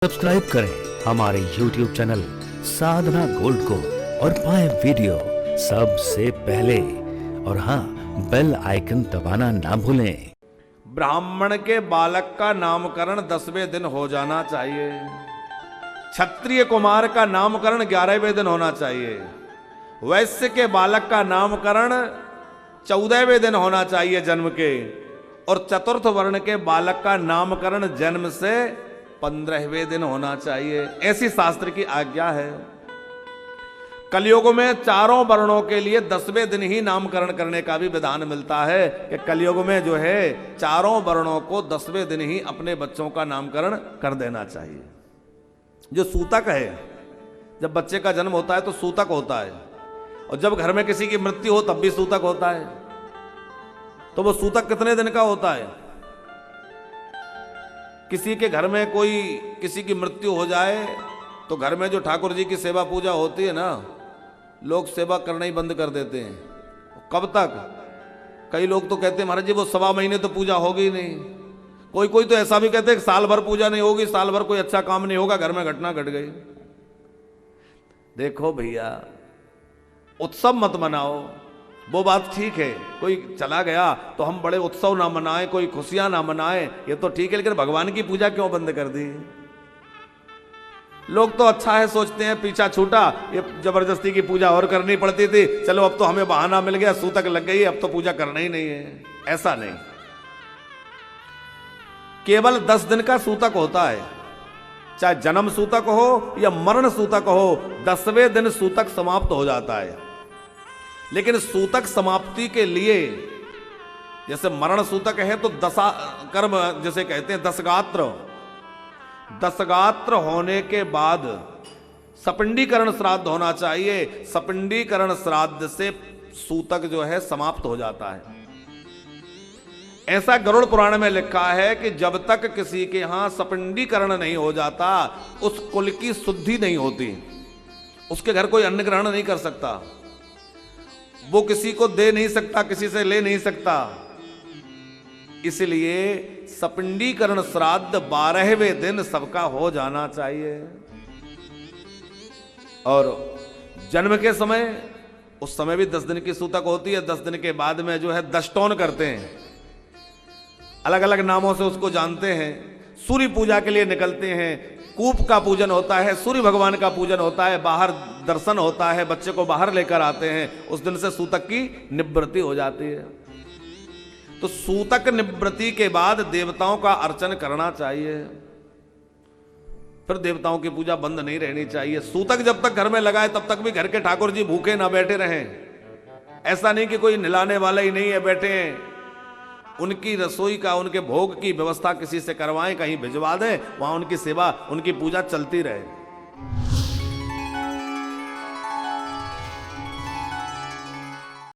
Subscribe करें हमारे YouTube channel साधना gold को और पाएं वीडियो सबसे पहले। और हाँ, बेल आइकन दबाना ना भूलें। ब्राह्मण के बालक का नामकरण 10वें दिन हो जाना चाहिए। क्षत्रिय कुमार का नामकरण 11वें दिन होना चाहिए। वैश्य के बालक का नामकरण 14वें दिन होना चाहिए जन्म के। और चतुर्थ वर्ण के बालक का नामकरण जन्म से 15वें दिन होना चाहिए। ऐसी शास्त्र की आज्ञा है। कलयुग में चारों वर्णों के लिए 10वें दिन ही नामकरण करने का भी विधान मिलता है कि कलयुग में जो है चारों वर्णों को 10वें दिन ही अपने बच्चों का नामकरण कर देना चाहिए। जो सूतक है, जब बच्चे का जन्म होता है तो सूतक होता है, और जब घर में किसी की मृत्यु हो तब भी सूतक होता है। तो वो सूतक कितने दिन का होता है? किसी के घर में कोई किसी की मृत्यु हो जाए तो घर में जो ठाकुर जी की सेवा पूजा होती है ना, लोग सेवा करना ही बंद कर देते हैं। कब तक? कई लोग तो कहते हैं महाराज जी वो 1.25 महीने तो पूजा होगी ही नहीं। कोई कोई तो ऐसा भी कहते हैं कि साल भर पूजा नहीं होगी, साल भर कोई अच्छा काम नहीं होगा, घर में घटना घट गई। देखो भैया, उत्सव मत मनाओ, वो बात ठीक है। कोई चला गया तो हम बड़े उत्सव ना मनाएं, कोई खुशियां ना मनाएं, ये तो ठीक है, लेकिन भगवान की पूजा क्यों बंद कर दी? लोग तो अच्छा है सोचते हैं, पीछा छूटा, ये जबरदस्ती की पूजा और करनी पड़ती थी, चलो अब तो हमें बहाना मिल गया, सूतक लग गई, अब तो पूजा करना ही नहीं है। ऐसा नहीं, केवल 10 दिन का सूतक होता है। चाहे जन्म सूतक हो या मरण सूतक हो, 10वें दिन सूतक समाप्त हो जाता है। लेकिन सूतक समाप्ति के लिए, जैसे मरण सूतक है तो दशा कर्म जैसे कहते हैं, दशगात्र होने के बाद सपिंडीकरण श्राद्ध होना चाहिए। सपिंडीकरण श्राद्ध से सूतक जो है समाप्त हो जाता है। ऐसा गरुड़ पुराण में लिखा है कि जब तक किसी के यहां सपिंडीकरण नहीं हो जाता, उस कुल की शुद्धि नहीं होती। उसके घर कोई अन्न ग्रहण नहीं कर सकता, वो किसी को दे नहीं सकता, किसी से ले नहीं सकता। इसलिए सपिंडीकरण श्राद्ध 12वें दिन सबका हो जाना चाहिए। और जन्म के समय, उस समय भी 10 दिन की सूतक होती है। 10 दिन के बाद में जो है दष्टोन करते हैं, अलग अलग नामों से उसको जानते हैं। सूर्य पूजा के लिए निकलते हैं, कूप का पूजन होता है, सूर्य भगवान का पूजन होता है, बाहर दर्शन होता है, बच्चे को बाहर लेकर आते हैं। उस दिन से सूतक की निवृत्ति हो जाती है। तो सूतक निवृत्ति के बाद देवताओं का अर्चन करना चाहिए। फिर देवताओं की पूजा बंद नहीं रहनी चाहिए। सूतक जब तक घर में लगा है तब तक भी घर के ठाकुर जी भूखे ना बैठे रहें। ऐसा नहीं कि कोई निलाने वाला ही नहीं है, बैठे हैं। उनकी रसोई का, उनके भोग की व्यवस्था किसी से करवाएं, कहीं भिजवा दें, वहां उनकी सेवा, उनकी पूजा चलती रहे।